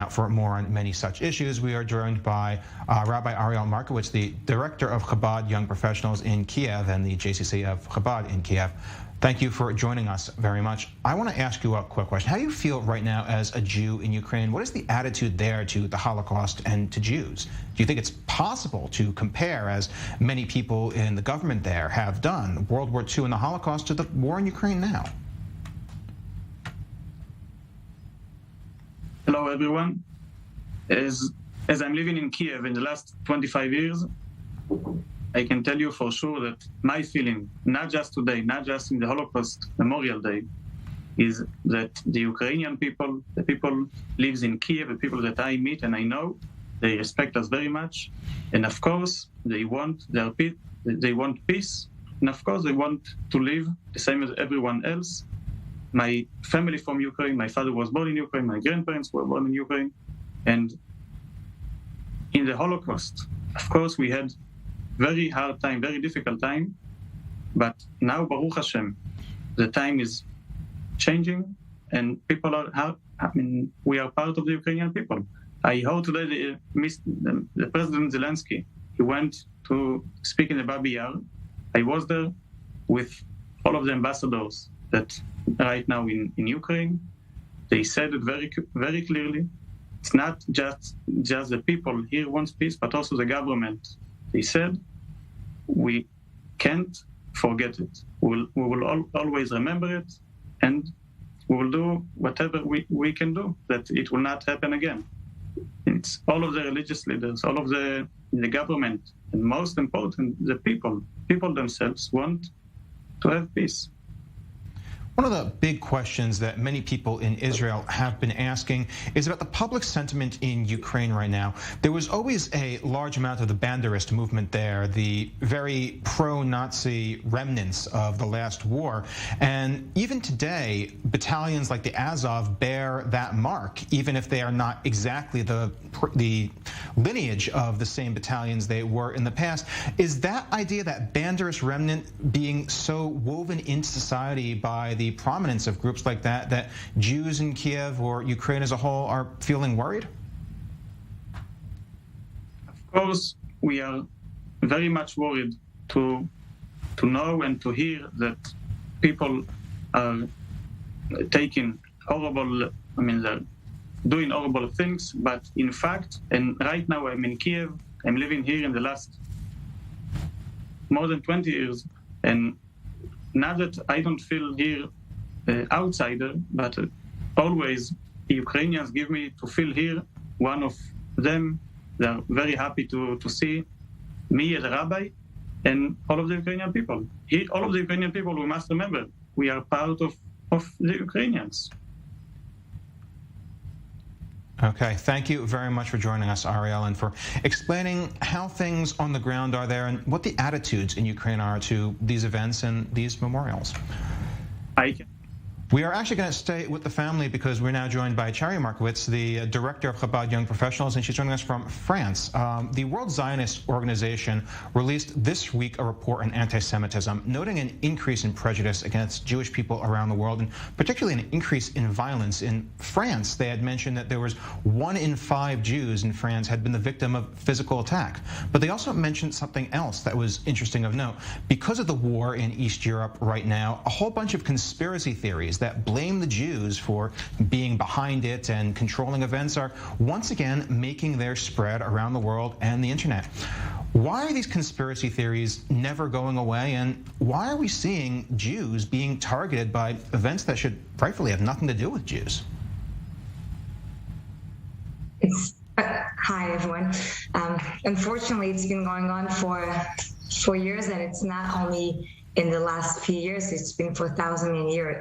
out for more on many such issues. We are joined by Rabbi Ariel Mrkowitz, the director of Chabad Young Professionals in Kiev and the JCC of Chabad in Kiev. Thank you for joining us very much. I want to ask you a quick question. How do you feel right now as a Jew in Ukraine? What is the attitude there to the Holocaust and to Jews? Do you think it's possible to compare, as many people in the government there have done, World War II and the Holocaust to the war in Ukraine now? Hello, everyone. As I'm living in Kiev in the last 25 years, I can tell you for sure that my feeling, not just today, not just in the Holocaust Memorial Day, is that the Ukrainian people, the people lives in Kiev, the people that I meet and I know, they respect us very much. And of course, they want peace. And of course, they want to live the same as everyone else. My family from Ukraine, my father was born in Ukraine, my grandparents were born in Ukraine. And in the Holocaust, of course, we had very hard time, very difficult time. But now, Baruch Hashem, the time is changing and people are, we are part of the Ukrainian people. I heard today the President Zelensky, he went to speak in the Babi Yar. I was there with all of the ambassadors that right now in Ukraine. They said it very, very clearly. It's not just the people here wants peace, but also the government. They said, we can't forget it. We will always remember it, and we will do whatever we can do that it will not happen again. It's all of the religious leaders, all of the government, and most important, the people themselves want to have peace. One of the big questions that many people in Israel have been asking is about the public sentiment in Ukraine right now. There was always a large amount of the Banderist movement there, the very pro-Nazi remnants of the last war. And even today, battalions like the Azov bear that mark, even if they are not exactly the lineage of the same battalions they were in the past. Is that idea, that Banderist remnant, being so woven into society by the prominence of groups like that Jews in Kiev or Ukraine as a whole are feeling worried? Of course, we are very much worried to know and to hear that people are taking horrible, they're doing horrible things, but in fact, and right now I'm in Kiev, I'm living here in the last more than 20 years, and now that I don't feel here outsider, but always the Ukrainians give me to feel here one of them. They're very happy to see me as a rabbi and all of the Ukrainian people. All of the Ukrainian people, we must remember, we are part of the Ukrainians. Okay, thank you very much for joining us, Ariel, and for explaining how things on the ground are there and what the attitudes in Ukraine are to these events and these memorials. We are actually going to stay with the family because we're now joined by Czary Mrkowitz, the director of Chabad Young Professionals, and she's joining us from France. The World Zionist Organization released this week a report on anti-Semitism, noting an increase in prejudice against Jewish people around the world, and particularly an increase in violence. In France, they had mentioned that there was 1 in 5 Jews in France had been the victim of physical attack. But they also mentioned something else that was interesting of note. Because of the war in East Europe right now, a whole bunch of conspiracy theories that blame the Jews for being behind it and controlling events are once again making their spread around the world and the internet. Why are these conspiracy theories never going away, and why are we seeing Jews being targeted by events that should rightfully have nothing to do with Jews? Hi, everyone. Unfortunately, it's been going on for years, and it's not only in the last few years, it's been for thousands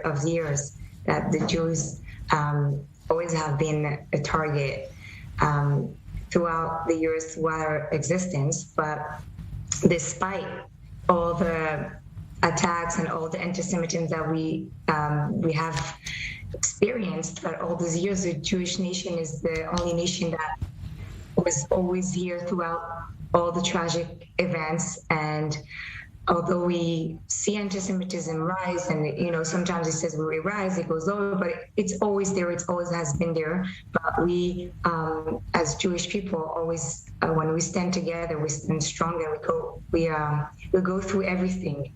of years that the Jews always have been a target throughout the years throughout our existence. But despite all the attacks and all the anti-Semitism that we have experienced for all these years, the Jewish nation is the only nation that was always here throughout all the tragic events and although we see anti-Semitism rise, and sometimes it says we rise, it goes lower, but it's always there. It always has been there. But we, as Jewish people, always when we stand together, we stand strong, and we go through everything.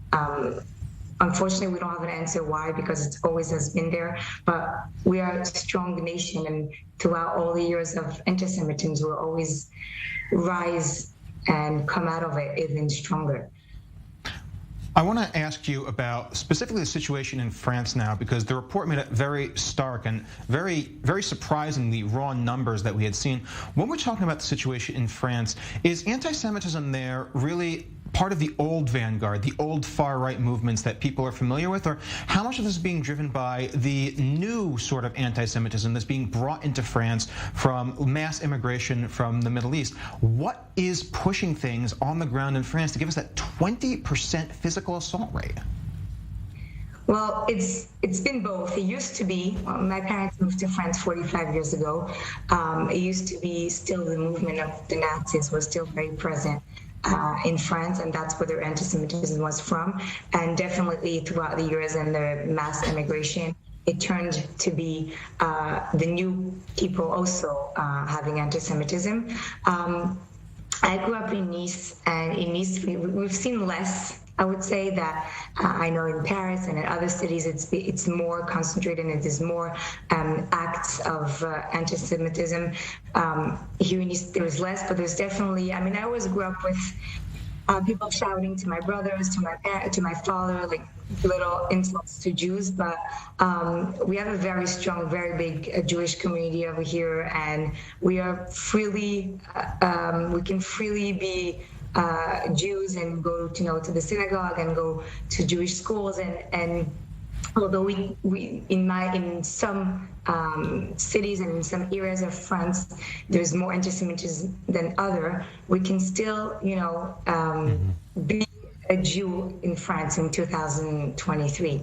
Unfortunately, we don't have an answer why, because it always has been there. But we are a strong nation, and throughout all the years of anti-Semitism, we'll always rise and come out of it even stronger. I want to ask you about specifically the situation in France now, because the report made it very stark and very, very surprisingly raw numbers that we had seen. When we're talking about the situation in France, is anti-Semitism there really part of the old vanguard, the old far-right movements that people are familiar with, or how much of this is being driven by the new sort of anti-Semitism that's being brought into France from mass immigration from the Middle East? What is pushing things on the ground in France to give us that 20% physical assault rate? Well, it's been both. It used to be, my parents moved to France 45 years ago. It used to be still the movement of the Nazis was still very present in France, and that's where their anti-Semitism was from. And definitely throughout the years and the mass immigration, it turned to be the new people also having anti-Semitism. I grew up in Nice, and in Nice we've seen less. I would say that I know in Paris and in other cities it's more concentrated, and there's more acts of anti-Semitism. Here in Nice there's less, but there's definitely, I always grew up with people shouting to my brothers, to my father, like little insults to Jews, but we have a very strong, very big Jewish community over here, and we are freely, we can freely be Jews and go to the synagogue and go to Jewish schools, and although we in some cities and in some areas of France there's more anti-Semitism than other, we can still be a Jew in France in 2023.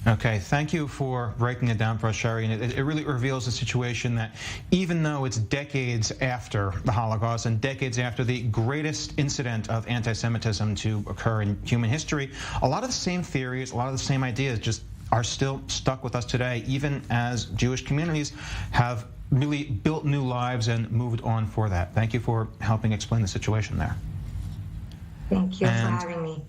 Okay, thank you for breaking it down for us, Cheri. And it really reveals a situation that even though it's decades after the Holocaust and decades after the greatest incident of anti-Semitism to occur in human history, a lot of the same theories, a lot of the same ideas just are still stuck with us today, even as Jewish communities have really built new lives and moved on for that. Thank you for helping explain the situation there. Thank you for having me.